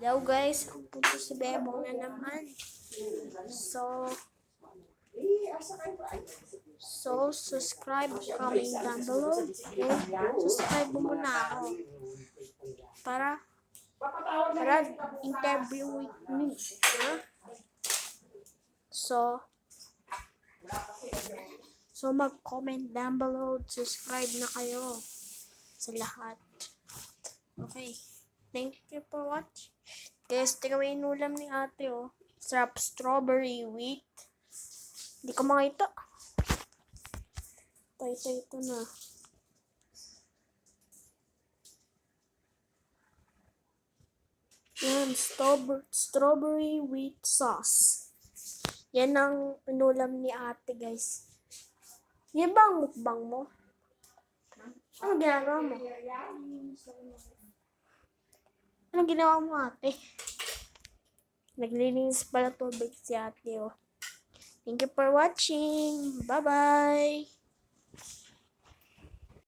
Hello guys, ako po si Bebong na naman. So subscribe, comment down below. Subscribe mo muna ako. Para interview with me. Huh? So mag-comment down below. Subscribe na kayo sa lahat. Okay. Thank you for watching. Guys, tingnan ulam ni ate, oh. Sarap strawberry with. Hindi ko makita. Ito na. Yan, strawberry with sauce. Yan ang inulam ni ate, guys. Yan ba ang mukbang mo? Ano ginagawa mo? Ano ginawa mo, ate? Naglilinis pala tubig si ate, oh. Thank you for watching. Bye-bye.